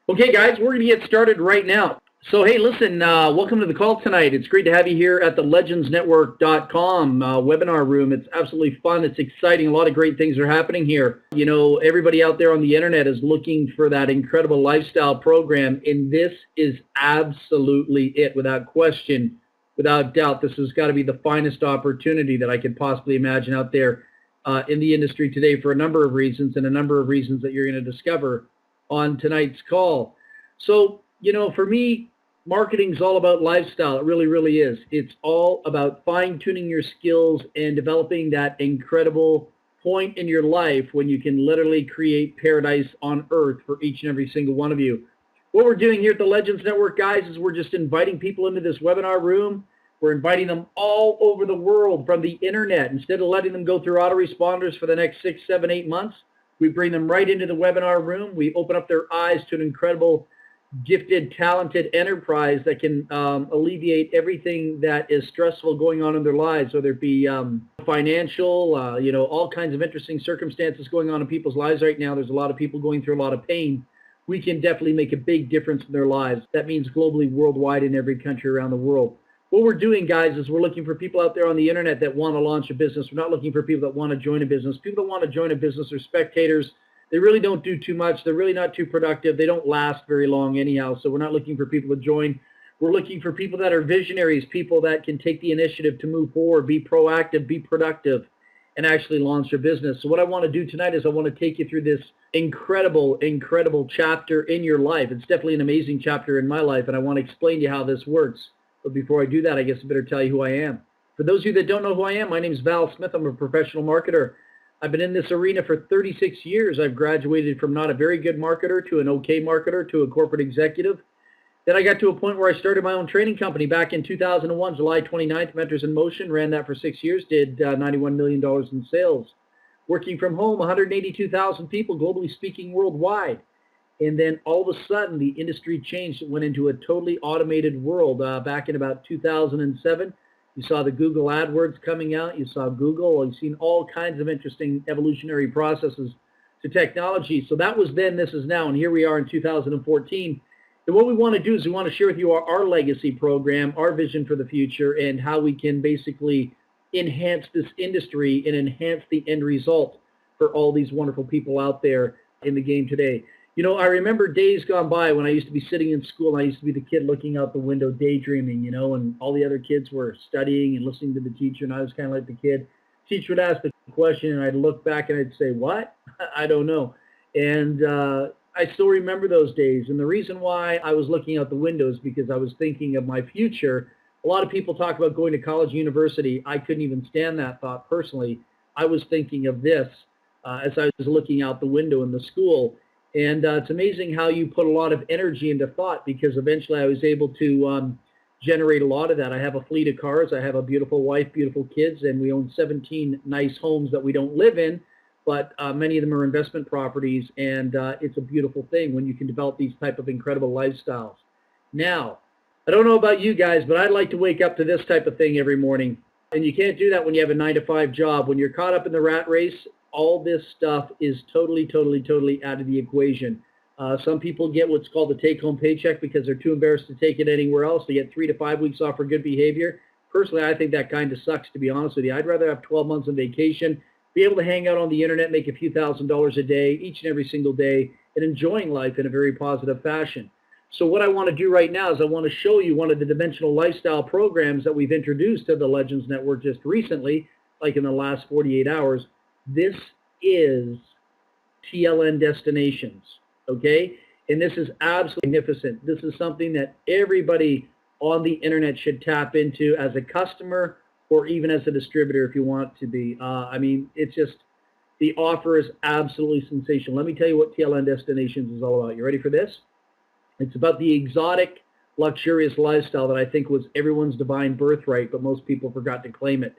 Okay, guys, we're going to get started right now. So, hey, listen, welcome to the call tonight. It's great to have you here at the legendsnetwork.com webinar room. It's absolutely fun. It's exciting. A lot of great things are happening here. You know, everybody out there on the internet is looking for that incredible lifestyle program, and this is absolutely it, without question, without doubt. This has got to be the finest opportunity that I could possibly imagine out there in the industry today for a number of reasons, and a number of reasons that you're going to discover on tonight's call. So, you know, for me, marketing is all about lifestyle. It really, really is. It's all about fine-tuning your skills and developing that incredible point in your life when you can literally create paradise on earth for each and every single one of you. What we're doing here at the Legends Network, guys, is we're just inviting people into this webinar room. We're inviting them all over the world from the internet. Instead of letting them go through autoresponders for the next 6, 7, 8 months, we bring them right into the webinar room. We open up their eyes to an incredible, gifted, talented enterprise that can alleviate everything that is stressful going on in their lives, whether it be financial, you know, all kinds of interesting circumstances going on in people's lives right now. There's a lot of people going through a lot of pain. We can definitely make a big difference in their lives. That means globally, worldwide, in every country around the world. What we're doing, guys, is we're looking for people out there on the internet that want to launch a business. We're not looking for people that want to join a business. People that want to join a business are spectators. They really don't do too much. They're really not too productive. They don't last very long anyhow, so we're not looking for people to join. We're looking for people that are visionaries, people that can take the initiative to move forward, be proactive, be productive, and actually launch their business. So what I want to do tonight is I want to take you through this incredible, incredible chapter in your life. It's definitely an amazing chapter in my life, and I want to explain to you how this works. But before I do that, I guess I better tell you who I am. For those of you that don't know who I am, my name is Val Smith. I'm a professional marketer. I've been in this arena for 36 years. I've graduated from not a very good marketer to an okay marketer to a corporate executive. Then I got to a point where I started my own training company back in 2001, July 29th, Mentors in Motion. Ran that for 6 years, did $91 million in sales. Working from home, 182,000 people, globally speaking, worldwide. And then all of a sudden, the industry changed. It went into a totally automated world back in about 2007. You saw the Google AdWords coming out. You saw Google. You've seen all kinds of interesting evolutionary processes to technology. So that was then, this is now, and here we are in 2014. And what we want to do is we want to share with you our legacy program, our vision for the future, and how we can basically enhance this industry and enhance the end result for all these wonderful people out there in the game today. You know, I remember days gone by when I used to be sitting in school and I used to be the kid looking out the window daydreaming, you know, and all the other kids were studying and listening to the teacher, and I was kind of like the kid. Teacher would ask the question and I'd look back and I'd say, what? I don't know. And I still remember those days. And the reason why I was looking out the window is because I was thinking of my future. A lot of people talk about going to college, university. I couldn't even stand that thought personally. I was thinking of this as I was looking out the window in the school. And it's amazing how you put a lot of energy into thought, because eventually I was able to generate a lot of that. I have a fleet of cars. I have a beautiful wife, beautiful kids, and we own 17 nice homes that we don't live in, but many of them are investment properties, and it's a beautiful thing when you can develop these type of incredible lifestyles. Now, I don't know about you guys, but I'd like to wake up to this type of thing every morning, and you can't do that when you have a 9-to-5 job. When you're caught up in the rat race, all this stuff is totally out of the equation. Some people get what's called the take-home paycheck because they're too embarrassed to take it anywhere else. They get 3 to 5 weeks off for good behavior. Personally, I think that kind of sucks, to be honest with you. I'd rather have 12 months on vacation, be able to hang out on the internet, make a few $1,000s a day, each and every single day, and enjoying life in a very positive fashion. So what I want to do right now is I want to show you one of the dimensional lifestyle programs that we've introduced to the Legends Network just recently, like in the last 48 hours. This is TLN Destinations, okay? And this is absolutely magnificent. This is something that everybody on the internet should tap into as a customer or even as a distributor if you want to be. I mean, it's just, the offer is absolutely sensational. Let me tell you what TLN Destinations is all about. You ready for this? It's about the exotic, luxurious lifestyle that I think was everyone's divine birthright, but most people forgot to claim it.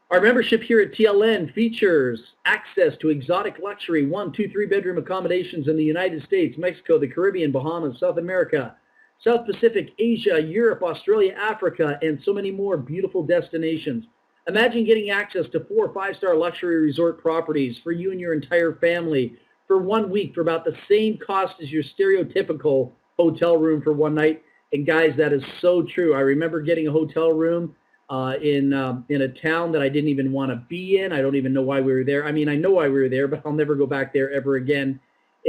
Our membership here at TLN features access to exotic luxury 1, 2, 3 bedroom accommodations in the United States, Mexico, the Caribbean, Bahamas, South America, South Pacific, Asia, Europe, Australia, Africa, and so many more beautiful destinations. Imagine getting access to 4 or 5-star luxury resort properties for you and your entire family for 1 week for about the same cost as your stereotypical hotel room for one night. And guys, that is so true. I remember getting a hotel room in a town that I didn't even want to be in. I don't even know why we were there. I mean, I know why we were there, but I'll never go back there ever again.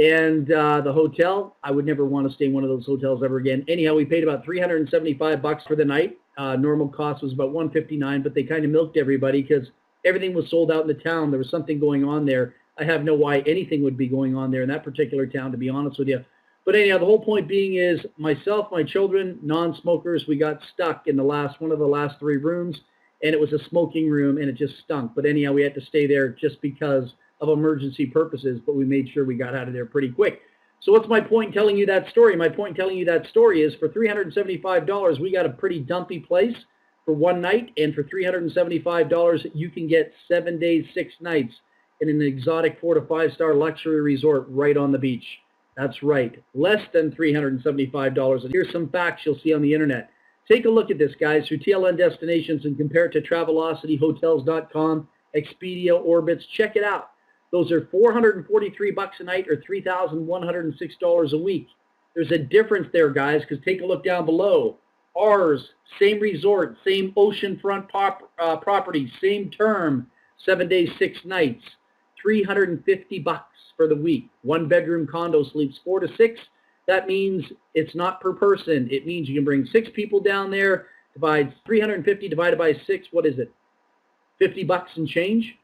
And the hotel, I would never want to stay in one of those hotels ever again. Anyhow, we paid about $375 for the night. Normal cost was about $159, but they kind of milked everybody because everything was sold out in the town. There was something going on there. I have no why anything would be going on there in that particular town, to be honest with you. But anyhow, the whole point being is myself, my children, non-smokers, we got stuck in one of the last 3 rooms, and it was a smoking room, and it just stunk. But anyhow, we had to stay there just because of emergency purposes, but we made sure we got out of there pretty quick. So what's my point in telling you that story? My point in telling you that story is for $375, we got a pretty dumpy place for one night, and for $375, you can get 7 days, 6 nights in an exotic 4 to 5 star luxury resort right on the beach. That's right, less than $375. And here's some facts you'll see on the internet. Take a look at this, guys, through TLN Destinations and compare it to Travelocity, Hotels.com, Expedia, Orbitz. Check it out. Those are $443 a night or $3,106 a week. There's a difference there, guys, because take a look down below. Ours, same resort, same oceanfront property, same term, 7 days, 6 nights, $350 for the week. 1-bedroom condo, sleeps 4 to 6. That means it's not per person. It means you can bring 6 people down there, divide 350 divided by 6. What is it? $50 and change?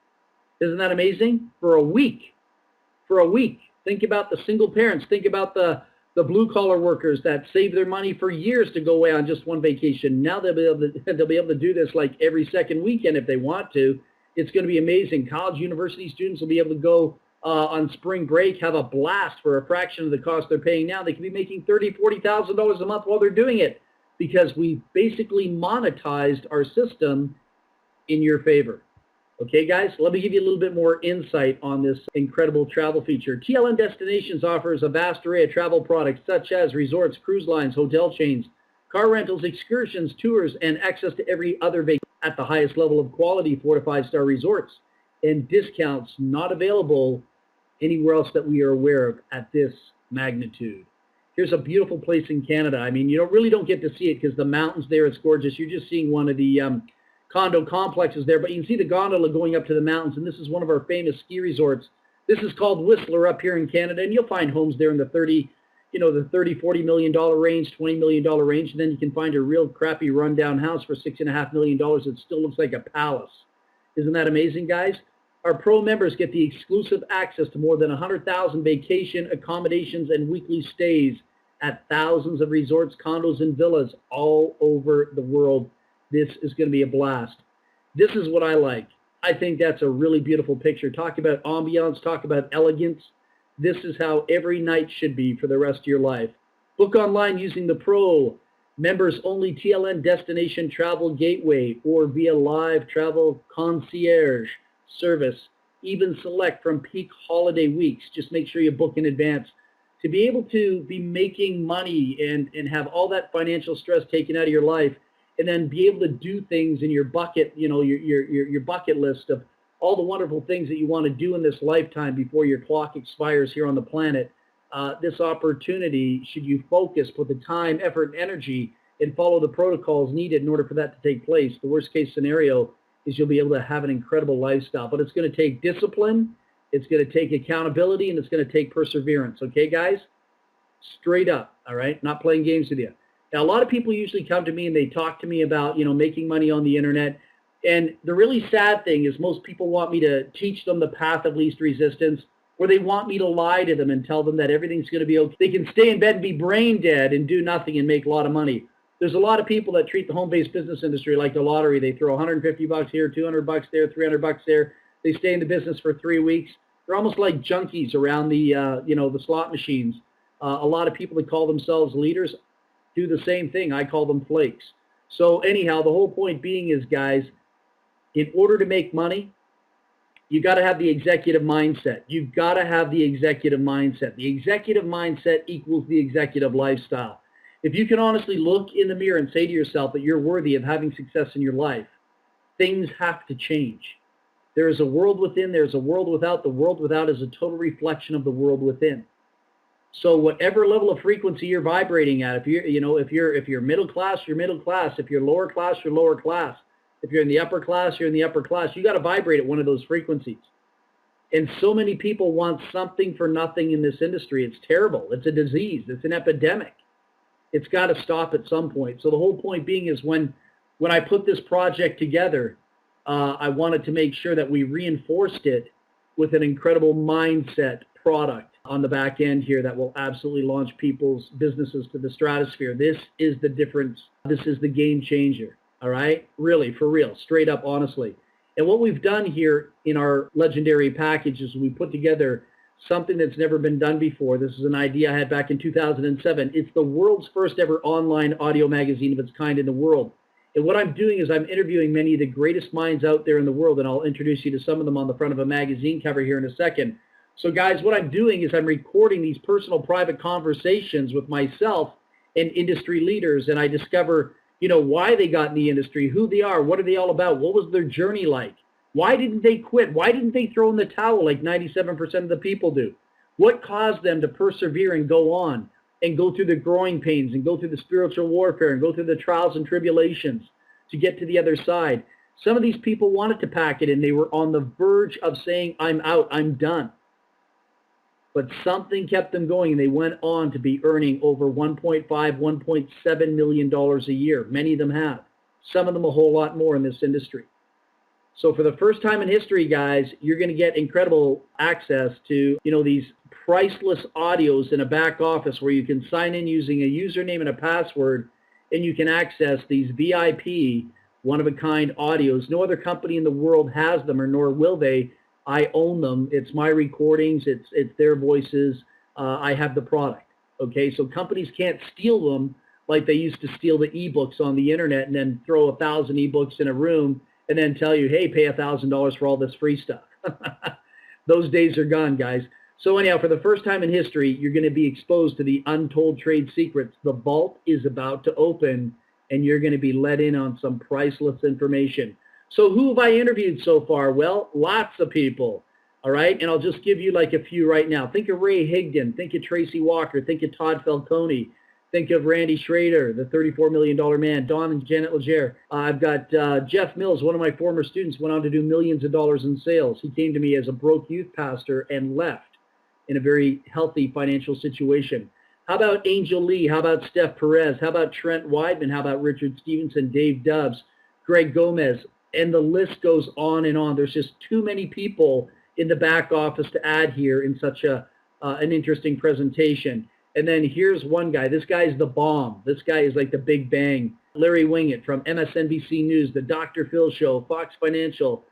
Isn't that amazing? For a week. For a week. Think about the single parents. Think about the blue-collar workers that save their money for years to go away on just one vacation. Now they'll be able to do this like every second weekend if they want to. It's going to be amazing. College, university students will be able to go on spring break, have a blast for a fraction of the cost they're paying now. They can be making $30,000, $40,000 a month while they're doing it because we basically monetized our system in your favor. Okay, guys, let me give you a little bit more insight on this incredible travel feature. TLN Destinations offers a vast array of travel products such as resorts, cruise lines, hotel chains, car rentals, excursions, tours, and access to every other vacation at the highest level of quality 4 to 5 star resorts and discounts not available anywhere else that we are aware of at this magnitude. Here's a beautiful place in Canada. I mean, you really don't get to see it because the mountains there, it's gorgeous. You're just seeing one of the condo complexes there, but you can see the gondola going up to the mountains, and this is one of our famous ski resorts. This is called Whistler up here in Canada, and you'll find homes there in the $30, $40 million range, $20 million range, and then you can find a real crappy rundown house for $6.5 million that still looks like a palace. Isn't that amazing, guys? Our pro members get the exclusive access to more than 100,000 vacation accommodations and weekly stays at thousands of resorts, condos, and villas all over the world. This is going to be a blast. This is what I like. I think that's a really beautiful picture. Talk about ambiance, talk about elegance. This is how every night should be for the rest of your life. Book online using the Pro Members Only TLN Destination Travel Gateway or via live travel concierge service. Even select from peak holiday weeks. Just make sure you book in advance. To be able to be making money and have all that financial stress taken out of your life, and then be able to do things in your bucket, your bucket list of all the wonderful things that you want to do in this lifetime before your clock expires here on the planet. This opportunity, should you focus, put the time, effort, and energy, and follow the protocols needed in order for that to take place, the worst case scenario is you'll be able to have an incredible lifestyle. But it's going to take discipline, it's going to take accountability, and it's going to take perseverance. Okay, guys? Straight up, all right? Not playing games with you. Now, a lot of people usually come to me and they talk to me about, making money on the internet. And the really sad thing is most people want me to teach them the path of least resistance, or they want me to lie to them and tell them that everything's going to be okay. They can stay in bed and be brain dead and do nothing and make a lot of money. There's a lot of people that treat the home-based business industry like the lottery. They throw $150 here, $200 there, $300 there. They stay in the business for 3 weeks. They're almost like junkies around the, the slot machines. A lot of people that call themselves leaders do the same thing. I call them flakes. So anyhow, the whole point being is, guys, in order to make money, you got to have the executive mindset. You've got to have the executive mindset. The executive mindset equals the executive lifestyle. If you can honestly look in the mirror and say to yourself that you're worthy of having success in your life, things have to change. There is a world within, there's a world without. The world without is a total reflection of the world within. So whatever level of frequency you're vibrating at, if you're middle class, you're middle class. If you're lower class, you're lower class. If you're in the upper class, you're in the upper class. You got to vibrate at one of those frequencies. And so many people want something for nothing in this industry. It's terrible. It's a disease. It's an epidemic. It's got to stop at some point. So the whole point being is when I put this project together, I wanted to make sure that we reinforced it with an incredible mindset product on the back end here that will absolutely launch people's businesses to the stratosphere. This is the difference. This is the game changer. All right? Really, for real, straight up, honestly. And what we've done here in our legendary package is we put together something that's never been done before. This is an idea I had back in 2007. It's the world's first ever online audio magazine of its kind in the world. And what I'm doing is I'm interviewing many of the greatest minds out there in the world, and I'll introduce you to some of them on the front of a magazine cover here in a second. So guys, what I'm doing is I'm recording these personal private conversations with myself and industry leaders, and I discover, why they got in the industry, who they are, what are they all about, what was their journey like, why didn't they quit, why didn't they throw in the towel like 97% of the people do, what caused them to persevere and go on and go through the growing pains and go through the spiritual warfare and go through the trials and tribulations to get to the other side. Some of these people wanted to pack it in. They were on the verge of saying, I'm out, I'm done. But something kept them going, and they went on to be earning over $1.5, $1.7 million a year. Many of them have. Some of them a whole lot more in this industry. So for the first time in history, guys, you're going to get incredible access to, these priceless audios in a back office where you can sign in using a username and a password, and you can access these VIP, one-of-a-kind audios. No other company in the world has them, or nor will they. I own them. It's my recordings. It's their voices. I have the product. Okay, so companies can't steal them like they used to steal the ebooks on the internet and then throw 1,000 ebooks in a room and then tell you, hey, pay $1,000 for all this free stuff. Those days are gone, guys. So anyhow, for the first time in history, you're going to be exposed to the untold trade secrets. The vault is about to open, and you're going to be let in on some priceless information. So who have I interviewed so far? Well, lots of people, all right? And I'll just give you like a few right now. Think of Ray Higdon. Think of Tracy Walker. Think of Todd Falcone. Think of Randy Schrader, the $34 million man, Don and Janet Legere. I've got Jeff Mills, one of my former students, went on to do millions of dollars in sales. He came to me as a broke youth pastor and left in a very healthy financial situation. How about Angel Lee? How about Steph Perez? How about Trent Weidman? How about Richard Stevenson, Dave Dubbs, Greg Gomez? And the list goes on and on. There's just too many people in the back office to add here in such an interesting presentation. And then here's one guy. This guy is the bomb. This guy is like the Big Bang. Larry Wingett from MSNBC News, the Dr. Phil Show, Fox Financial,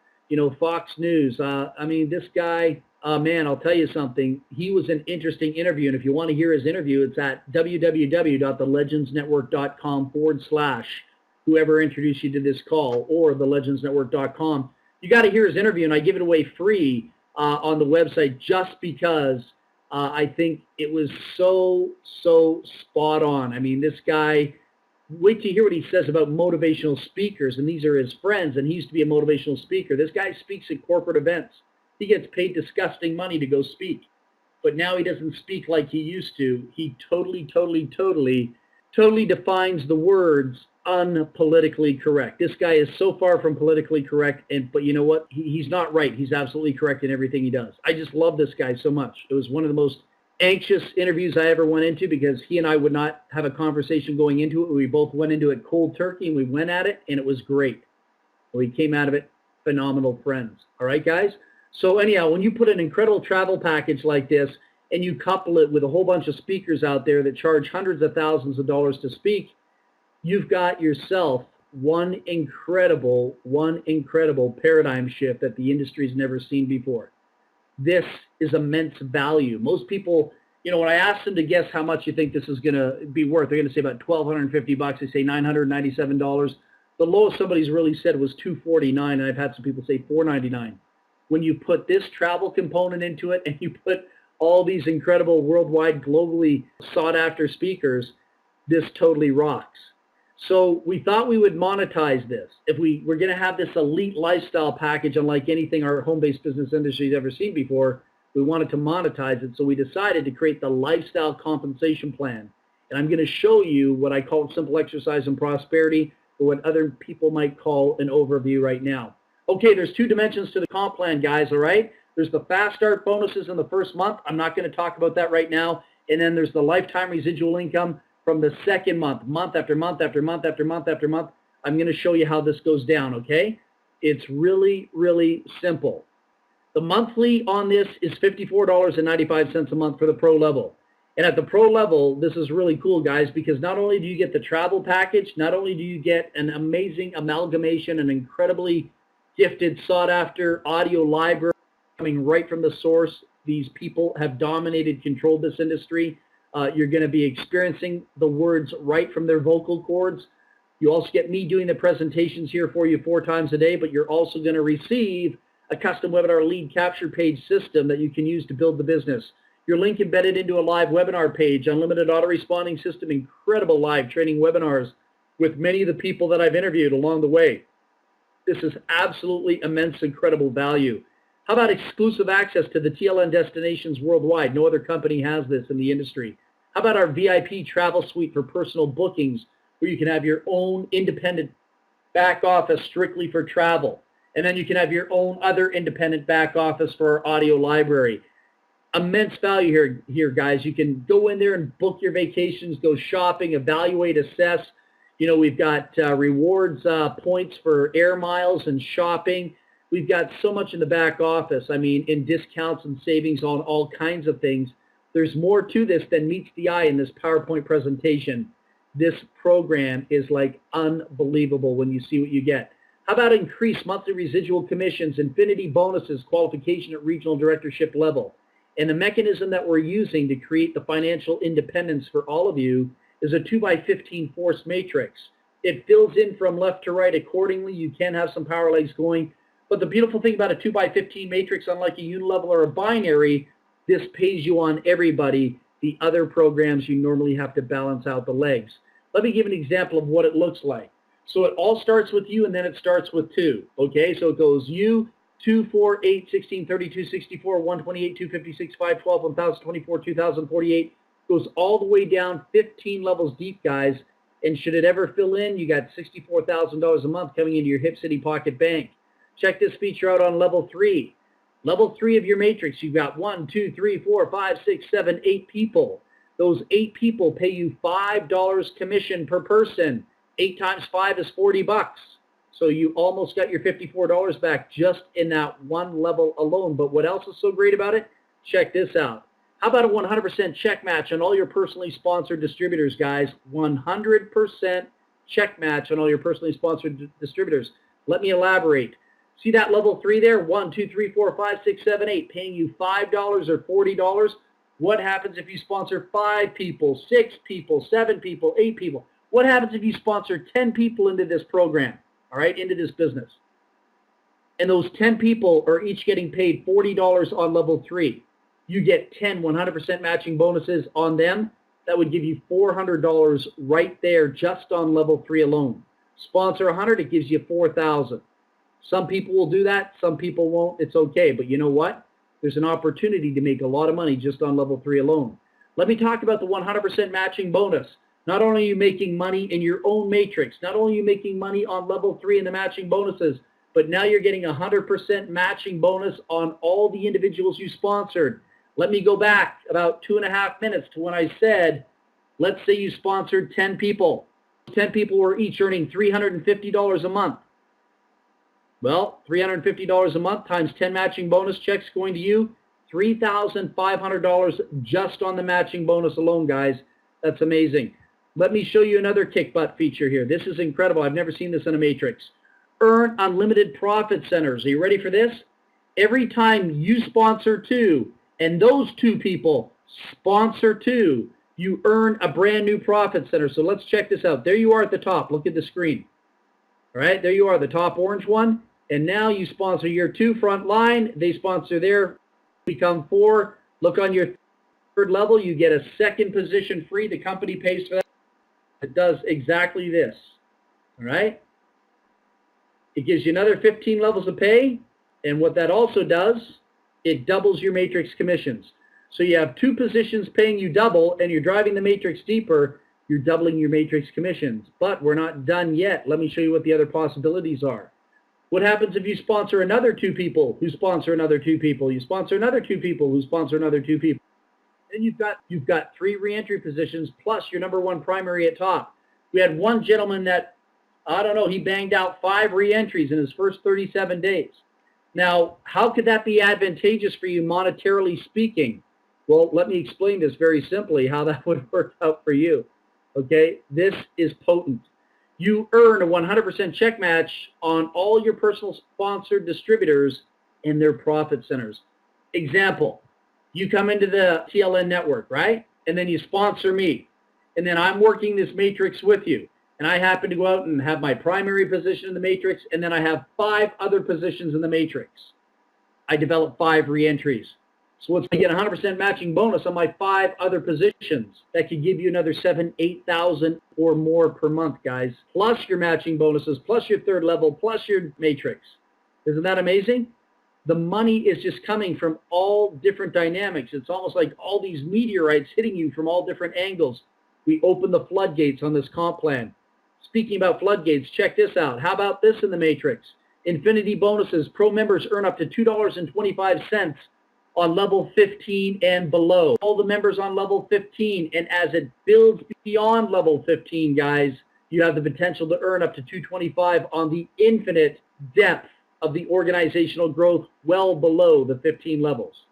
Fox News. This guy, man, I'll tell you something. He was an interesting interview. And if you want to hear his interview, it's at www.thelegendsnetwork.com/ whoever introduced you to this call, or thelegendsnetwork.com. You got to hear his interview, and I give it away free on the website just because I think it was so spot on. I mean, this guy, wait to hear what he says about motivational speakers, and these are his friends, and he used to be a motivational speaker. This guy speaks at corporate events. He gets paid disgusting money to go speak, but now he doesn't speak like he used to. He totally defines the words unpolitically correct. This guy is so far from politically correct, but you know what? He's not right. He's absolutely correct in everything he does. I just love this guy so much. It was one of the most anxious interviews I ever went into because he and I would not have a conversation going into it. We both went into it cold turkey, and we went at it, and it was great. We came out of it phenomenal friends. All right, guys? So anyhow, when you put an incredible travel package like this and you couple it with a whole bunch of speakers out there that charge hundreds of thousands of dollars to speak, you've got yourself one incredible paradigm shift that the industry's never seen before. This is immense value. Most people, when I ask them to guess how much you think this is going to be worth, they're going to say about $1,250. They say $997. The lowest somebody's really said was $249, and I've had some people say $499. When you put this travel component into it and you put all these incredible worldwide, globally sought-after speakers, this totally rocks. So we thought we would monetize this. If we were going to have this elite lifestyle package, unlike anything our home-based business industry has ever seen before, we wanted to monetize it. So we decided to create the lifestyle compensation plan. And I'm going to show you what I call simple exercise and prosperity, or what other people might call an overview right now. Okay, there's two dimensions to the comp plan, guys, all right? There's the fast start bonuses in the first month. I'm not going to talk about that right now. And then there's the lifetime residual income from the second month, month after month after month after month after month. I'm going to show you how this goes down, okay? It's really, really simple. The monthly on this is $54.95 a month for the pro level. And at the pro level, this is really cool, guys, because not only do you get the travel package, not only do you get an amazing amalgamation, an incredibly gifted, sought-after audio library coming right from the source. These people have dominated, controlled this industry. You're going to be experiencing the words right from their vocal cords. You also get me doing the presentations here for you 4 times a day, but you're also going to receive a custom webinar lead capture page system that you can use to build the business. Your link embedded into a live webinar page, unlimited auto-responding system, incredible live training webinars with many of the people that I've interviewed along the way. This is absolutely immense, incredible value. How about exclusive access to the TLN destinations worldwide? No other company has this in the industry. How about our VIP travel suite for personal bookings, where you can have your own independent back office strictly for travel. And then you can have your own other independent back office for our audio library. Immense value here, guys. You can go in there and book your vacations, go shopping, evaluate, assess. You know, we've got rewards points for air miles and shopping. We've got so much in the back office. I mean, in discounts and savings on all kinds of things. There's more to this than meets the eye in this PowerPoint presentation. This program is like unbelievable when you see what you get. How about increased monthly residual commissions, infinity bonuses, qualification at regional directorship level? And the mechanism that we're using to create the financial independence for all of you is a 2x15 force matrix. It fills in from left to right accordingly. You can have some power legs going. But the beautiful thing about a 2x15 matrix, unlike a unilevel or a binary, this pays you on everybody. The other programs, you normally have to balance out the legs. Let me give an example of what it looks like. So it all starts with you, and then it starts with 2. Okay, so it goes you, 2, 4, 8, 16, 32, 64, 128, 256, 512, 1024, 2048. Goes all the way down 15 levels deep, guys. And should it ever fill in, you got $64,000 a month coming into your Hip City Pocket Bank. Check this feature out on level 3. Level 3 of your matrix, you've got 1, 2, 3, 4, 5, 6, 7, 8 people. Those 8 people pay you $5 commission per person. 8 times 5 is 40 bucks. So you almost got your $54 back just in that one level alone. But what else is so great about it? Check this out. How about a 100% check match on all your personally sponsored distributors, guys? 100% check match on all your personally sponsored distributors. Let me elaborate. See that level 3 there? 1, 2, 3, 4, 5, 6, 7, 8, paying you $5 or $40. What happens if you sponsor 5 people, 6 people, 7 people, 8 people? What happens if you sponsor 10 people into this program, all right, into this business? And those 10 people are each getting paid $40 on level 3. You get 10 100% matching bonuses on them. That would give you $400 right there just on level 3 alone. Sponsor 100, it gives you $4,000. Some people will do that. Some people won't. It's okay. But you know what? There's an opportunity to make a lot of money just on level 3 alone. Let me talk about the 100% matching bonus. Not only are you making money in your own matrix, not only are you making money on level 3 in the matching bonuses, but now you're getting 100% matching bonus on all the individuals you sponsored. Let me go back about 2.5 minutes to when I said, let's say you sponsored 10 people. 10 people were each earning $350 a month. Well, $350 a month times 10 matching bonus checks going to you, $3,500 just on the matching bonus alone, guys. That's amazing. Let me show you another kick butt feature here. This is incredible. I've never seen this in a matrix. Earn unlimited profit centers. Are you ready for this? Every time you sponsor 2, and those 2 people sponsor 2, you earn a brand new profit center. So let's check this out. There you are at the top. Look at the screen. All right, there you are, the top orange one. And now you sponsor your 2 front line. They sponsor their, become 4. Look on your 3rd level, you get a 2nd position free. The company pays for that. It does exactly this, all right? It gives you another 15 levels of pay, and what that also does, it doubles your matrix commissions. So you have 2 positions paying you double, and you're driving the matrix deeper, you're doubling your matrix commissions. But we're not done yet. Let me show you what the other possibilities are. What happens if you sponsor another 2 people who sponsor another 2 people? You sponsor another 2 people who sponsor another 2 people. Then you've got 3 reentry positions plus your number 1 primary at top. We had one gentleman that, I don't know, he banged out 5 reentries in his first 37 days. Now, how could that be advantageous for you monetarily speaking? Well, let me explain this very simply, how that would work out for you. Okay, this is potent. You earn a 100% check match on all your personal sponsored distributors and their profit centers. Example, you come into the TLN network, right? And then you sponsor me. And then I'm working this matrix with you. And I happen to go out and have my primary position in the matrix, and then I have 5 other positions in the matrix. I develop 5 reentries. So once I get 100% matching bonus on my 5 other positions, that could give you another 7,000, 8,000 or more per month, guys. Plus your matching bonuses, plus your 3rd level, plus your matrix. Isn't that amazing? The money is just coming from all different dynamics. It's almost like all these meteorites hitting you from all different angles. We open the floodgates on this comp plan. Speaking about floodgates, check this out. How about this in the matrix? Infinity bonuses. Pro members earn up to $2.25 on level 15 and below. All the members on level 15, and as it builds beyond level 15, guys, you have the potential to earn up to $2.25 on the infinite depth of the organizational growth well below the 15 levels.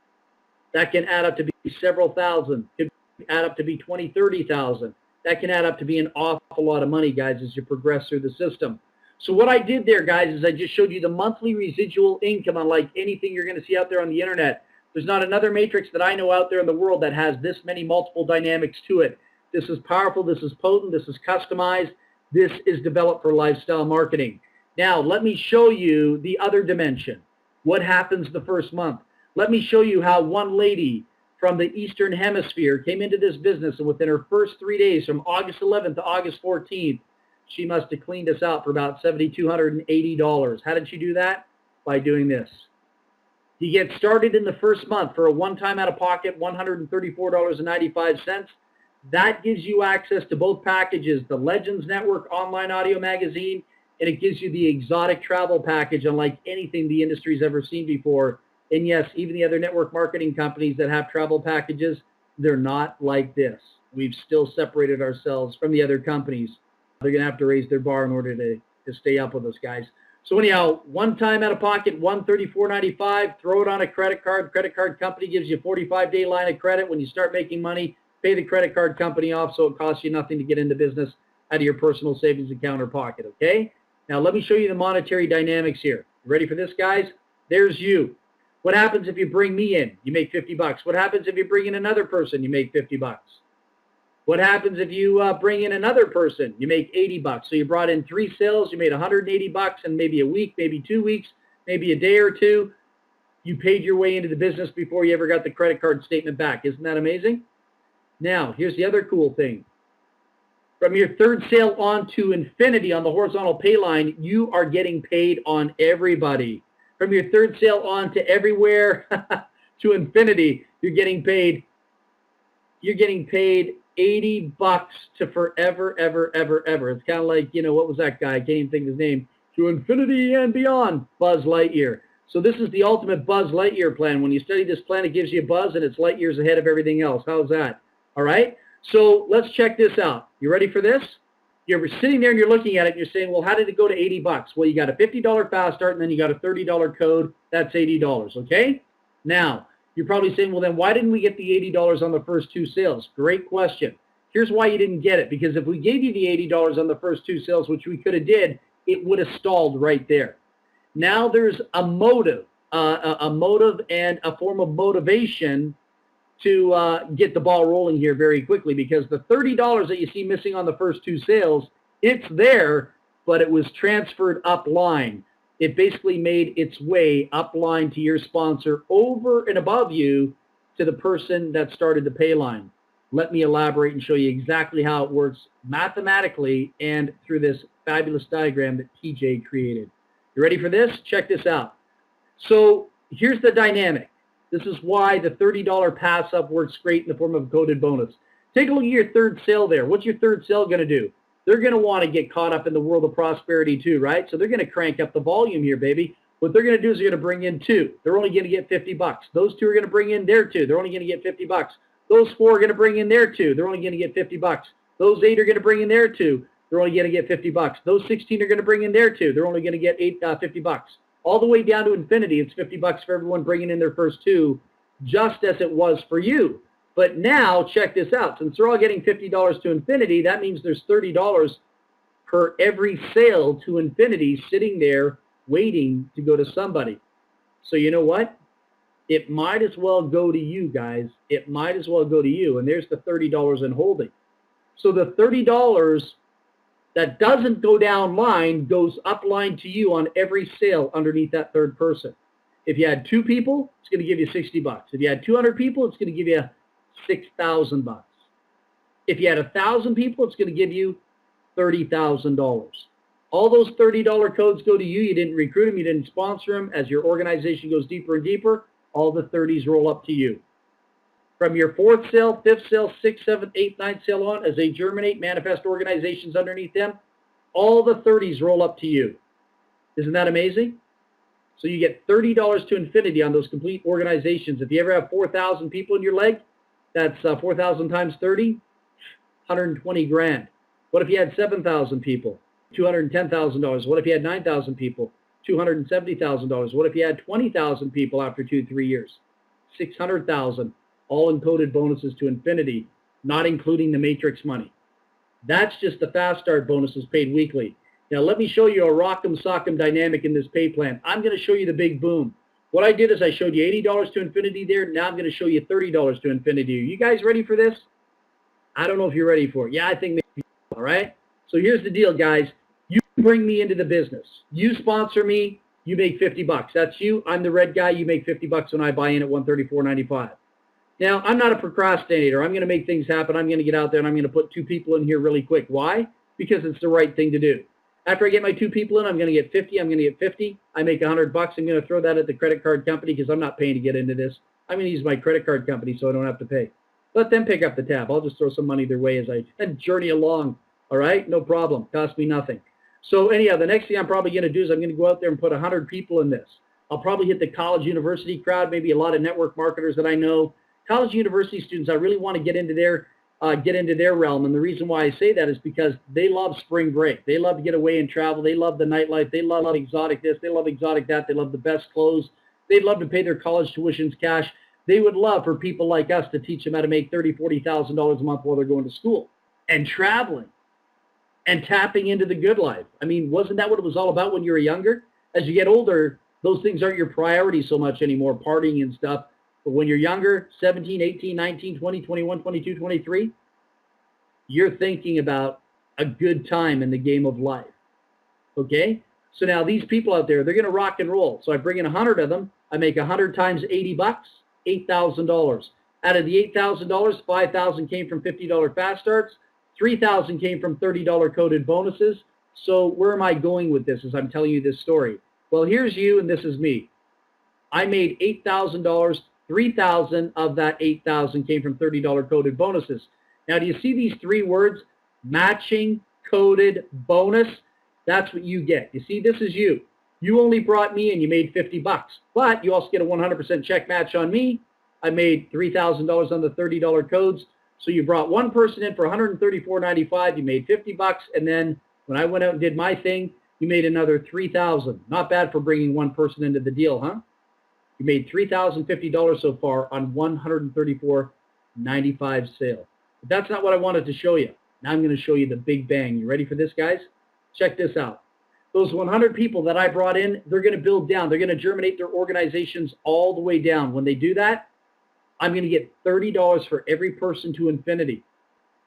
That can add up to be several thousand. It can add up to be 20, 30,000. That can add up to be an awful lot of money, guys, as you progress through the system. So what I did there, guys, is I just showed you the monthly residual income unlike anything you're going to see out there on the internet. There's not another matrix that I know out there in the world that has this many multiple dynamics to it. This is powerful. This is potent. This is customized. This is developed for lifestyle marketing. Now, let me show you the other dimension. What happens the first month? Let me show you how one lady from the Eastern Hemisphere came into this business, and within her first 3 days, from August 11th to August 14th, she must have cleaned us out for about $7,280. How did she do that? By doing this. You get started in the first month for a one-time out-of-pocket $134.95. That gives you access to both packages, the Legends Network online audio magazine, and it gives you the exotic travel package unlike anything the industry's ever seen before. And yes, even the other network marketing companies that have travel packages, they're not like this. We've still separated ourselves from the other companies. They're going to have to raise their bar in order to stay up with us, guys. So anyhow, one time out of pocket, $134.95, throw it on a credit card. Credit card company gives you a 45-day line of credit. When you start making money, pay the credit card company off so it costs you nothing to get into business out of your personal savings account or pocket, okay? Now let me show you the monetary dynamics here. Ready for this, guys? There's you. What happens if you bring me in? You make 50 bucks. What happens if you bring in another person? You make 50 bucks. What happens if you bring in another person? You make 80 bucks. So you brought in 3 sales, you made 180 bucks in maybe a week, maybe 2 weeks, maybe a day or two. You paid your way into the business before you ever got the credit card statement back. Isn't that amazing? Now, here's the other cool thing. From your 3rd sale on to infinity on the horizontal pay line, you are getting paid on everybody. From your 3rd sale on to everywhere to infinity, you're getting paid 80 bucks to forever, ever, ever, ever. It's kind of like, you know, what was that guy? I can't even think of his name. To infinity and beyond, Buzz Lightyear. So this is the ultimate Buzz Lightyear plan. When you study this plan, it gives you a buzz, and it's light years ahead of everything else. How's that? All right? So let's check this out. You ready for this? You're sitting there and you're looking at it and you're saying, well, how did it go to 80 bucks? Well, you got a $50 fast start and then you got a $30 code. That's $80, okay? Now, you're probably saying, well, then why didn't we get the $80 on the first 2 sales? Great question. Here's why you didn't get it. Because if we gave you the $80 on the first 2 sales, which we could have did, it would have stalled right there. Now there's a motive and a form of motivation to get the ball rolling here very quickly, because the $30 that you see missing on the first 2 sales, it's there, but it was transferred upline. It basically made its way upline to your sponsor over and above you to the person that started the pay line. Let me elaborate and show you exactly how it works mathematically and through this fabulous diagram that TJ created. You ready for this? Check this out. So here's the dynamic. This is why the $30 pass up works great in the form of a coded bonus. Take a look at your third sale there. What's your third sale going to do? They're going to want to get caught up in the world of prosperity too, right? So they're going to crank up the volume here, baby. What they're going to do is they're going to bring in 2. They're only going to get 50 bucks. Those 2 are going to bring in their 2. They're only going to get 50 bucks. Those 4 are going to bring in their 2. They're only going to get 50 bucks. Those 8 are going to bring in their 2. They're only going to get 50 bucks. Those 16 are going to bring in their 2. They're only going to get 50 bucks. All the way down to infinity, it's 50 bucks for everyone bringing in their first 2, just as it was for you. But now, check this out. Since they're all getting $50 to infinity, that means there's $30 per every sale to infinity sitting there waiting to go to somebody. So you know what? It might as well go to you, guys. It might as well go to you. And there's the $30 in holding. So the $30 that doesn't go down line goes up line to you on every sale underneath that third person. If you had 2 people, it's going to give you 60 bucks. If you had 200 people, it's going to give you 6,000 bucks. If you had 1,000 people, it's going to give you $30,000. All those $30 codes go to you. You didn't recruit them. You didn't sponsor them. As your organization goes deeper and deeper, all the 30s roll up to you. From your 4th sale, 5th sale, 6th, 7th, 8th, 9th sale on, as they germinate, manifest organizations underneath them, all the 30s roll up to you. Isn't that amazing? So you get $30 to infinity on those complete organizations. If you ever have 4,000 people in your leg, that's 4,000 times 30, 120 grand. What if you had 7,000 people? $210,000. What if you had 9,000 people? $270,000. What if you had 20,000 people after 2-3 years? 600,000. All encoded bonuses to infinity, not including the matrix money. That's just the fast start bonuses paid weekly. Now let me show you a rock'em sock'em dynamic in this pay plan. I'm going to show you the big boom. What I did is I showed you $80 to infinity there. Now I'm going to show you $30 to infinity. You guys ready for this? I don't know if you're ready for it. Yeah, I think maybe. All right. So here's the deal, guys. You bring me into the business. You sponsor me. You make 50 bucks. That's you. I'm the red guy. You make 50 bucks when I buy in at $134.95. Now, I'm not a procrastinator. I'm going to make things happen. I'm going to get out there and I'm going to put 2 people in here really quick. Why? Because it's the right thing to do. After I get my 2 people in, I'm going to get 50. I'm going to get 50. I make 100 bucks. I'm going to throw that at the credit card company because I'm not paying to get into this. I'm going to use my credit card company so I don't have to pay. Let them pick up the tab. I'll just throw some money their way as I journey along. All right? No problem. Cost me nothing. So anyhow, the next thing I'm probably going to do is I'm going to go out there and put 100 people in this. I'll probably hit the college university crowd, maybe a lot of network marketers that I know. College university students, I really want to get into their realm. And the reason why I say that is because they love spring break. They love to get away and travel. They love the nightlife. They love exotic this. They love exotic that. They love the best clothes. They'd love to pay their college tuitions cash. They would love for people like us to teach them how to make $30,000, $40,000 a month while they're going to school and traveling and tapping into the good life. I mean, wasn't that what it was all about when you were younger? As you get older, those things aren't your priority so much anymore, partying and stuff. But when you're younger, 17, 18, 19, 20, 21, 22, 23, you're thinking about a good time in the game of life. Okay? So now these people out there, they're going to rock and roll. So I bring in 100 of them. I make 100 times 80 bucks, $8,000. Out of the $8,000, 5,000 came from $50 fast starts. 3,000 came from $30 coded bonuses. So where am I going with this as I'm telling you this story? Well, here's you and this is me. I made $8,000. 3,000 of that 8,000 came from $30 coded bonuses. Now, do you see these 3 words? Matching coded bonus. That's what you get. You see, this is you. You only brought me in. You made 50 bucks. But you also get a 100% check match on me. I made $3,000 on the $30 codes. So you brought one person in for $134.95. You made 50 bucks. And then when I went out and did my thing, you made another $3,000. Not bad for bringing one person into the deal, huh? You made $3,050 so far on $134.95 sale. But that's not what I wanted to show you. Now I'm going to show you the big bang. You ready for this, guys? Check this out. Those 100 people that I brought in, they're going to build down. They're going to germinate their organizations all the way down. When they do that, I'm going to get $30 for every person to infinity.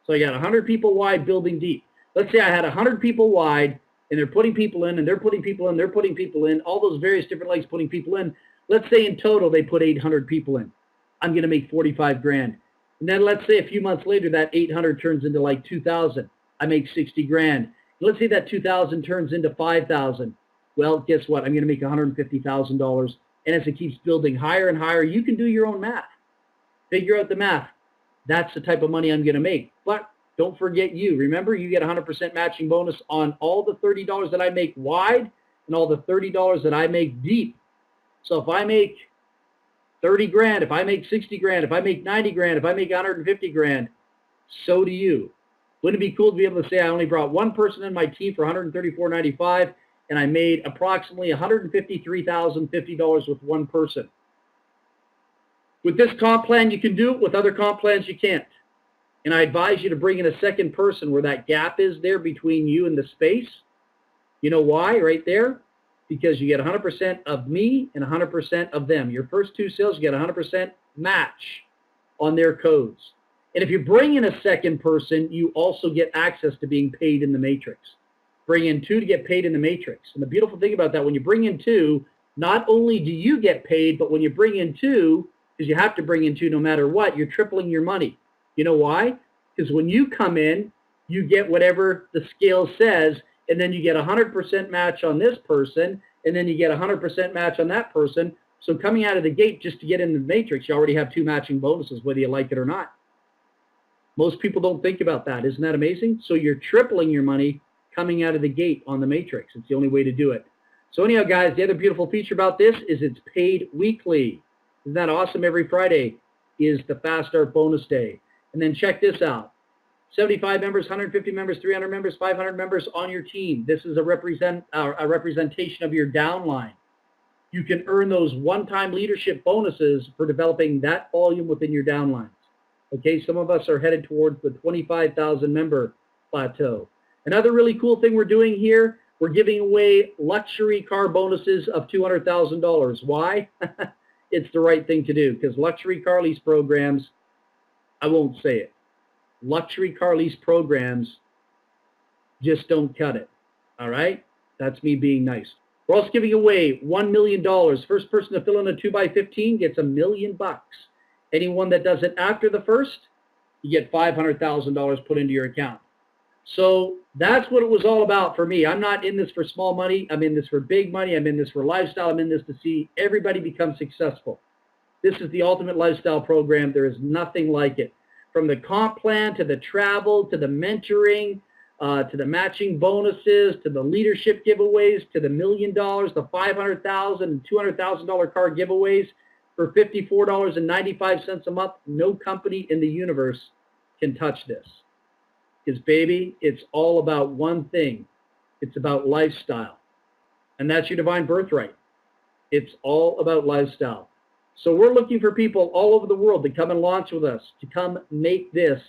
So I got 100 people wide building deep. Let's say I had 100 people wide, and they're putting people in, and they're putting people in, they're putting people in, all those various different legs putting people in. Let's say in total they put 800 people in. I'm going to make 45 grand. And then let's say a few months later, that 800 turns into like 2,000. I make 60 grand. Let's say that 2,000 turns into 5,000. Well, guess what? I'm going to make $150,000. And as it keeps building higher and higher, you can do your own math. Figure out the math. That's the type of money I'm going to make. But don't forget you. Remember, you get 100% matching bonus on all the $30 that I make wide and all the $30 that I make deep. So if I make 30 grand, if I make 60 grand, if I make 90 grand, if I make 150 grand, so do you. Wouldn't it be cool to be able to say I only brought one person in my team for $134.95 and I made approximately $153,050 with one person? With this comp plan, you can do it. With other comp plans, you can't. And I advise you to bring in a second person where that gap is there between you and the space. You know why? Right there. Because you get 100% of me and 100% of them. Your first two sales, you get 100% match on their codes. And if you bring in a second person, you also get access to being paid in the matrix. Bring in two to get paid in the matrix. And the beautiful thing about that, when you bring in two, not only do you get paid, but when you bring in two, because you have to bring in two no matter what, you're tripling your money. You know why? Because when you come in, you get whatever the scale says, and then you get 100% match on this person, and then you get 100% match on that person. So coming out of the gate, just to get in the matrix, you already have two matching bonuses, whether you like it or not. Most people don't think about that. Isn't that amazing? So you're tripling your money coming out of the gate on the matrix. It's the only way to do it. So anyhow, guys, the other beautiful feature about this is it's paid weekly. Isn't that awesome? Every Friday is the Fast Start bonus day. And then check this out. 75 members, 150 members, 300 members, 500 members on your team. This is a representation of your downline. You can earn those one-time leadership bonuses for developing that volume within your downlines. Okay, some of us are headed towards the 25,000 member plateau. Another really cool thing we're doing here, we're giving away luxury car bonuses of $200,000. Why? It's the right thing to do, because luxury car lease programs, I won't say it. Luxury car lease programs just don't cut it. All right? That's me being nice. We're also giving away $1 million. First person to fill in a 2x15 gets $1 million. Anyone that does it after the first, you get $500,000 put into your account. So that's what it was all about for me. I'm not in this for small money. I'm in this for big money. I'm in this for lifestyle. I'm in this to see everybody become successful. This is the ultimate lifestyle program. There is nothing like it. From the comp plan to the travel to the mentoring, to the matching bonuses, to the leadership giveaways, to the $1 million, the $500,000 and $200,000 car giveaways for $54.95 a month. No company in the universe can touch this. Because, baby, it's all about one thing. It's about lifestyle. And that's your divine birthright. It's all about lifestyle. So we're looking for people all over the world to come and launch with us, to come make this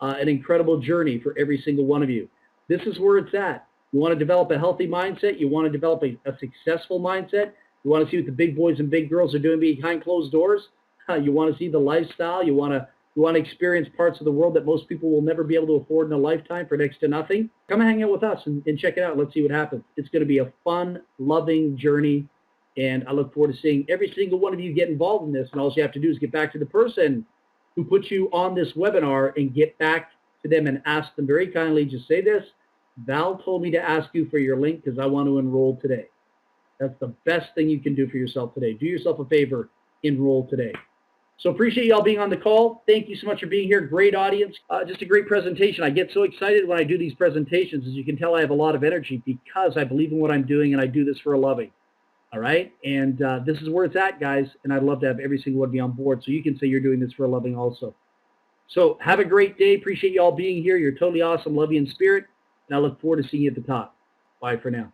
an incredible journey for every single one of you. This is where it's at. You want to develop a healthy mindset. You want to develop a successful mindset. You want to see what the big boys and big girls are doing behind closed doors. You want to see the lifestyle. You want to experience parts of the world that most people will never be able to afford in a lifetime for next to nothing. Come and hang out with us and check it out. Let's see what happens. It's going to be a fun, loving journey. And I look forward to seeing every single one of you get involved in this. And all you have to do is get back to the person who put you on this webinar and get back to them and ask them very kindly, just say this: Val told me to ask you for your link because I want to enroll today. That's the best thing you can do for yourself today. Do yourself a favor, enroll today. So appreciate you all being on the call. Thank you so much for being here. Great audience. Just a great presentation. I get so excited when I do these presentations. As you can tell, I have a lot of energy because I believe in what I'm doing and I do this for a loving. All right? And this is where it's at, guys. And I'd love to have every single one be on board so you can say you're doing this for a loving also. So have a great day. Appreciate you all being here. You're totally awesome. Love you in spirit. And I look forward to seeing you at the top. Bye for now.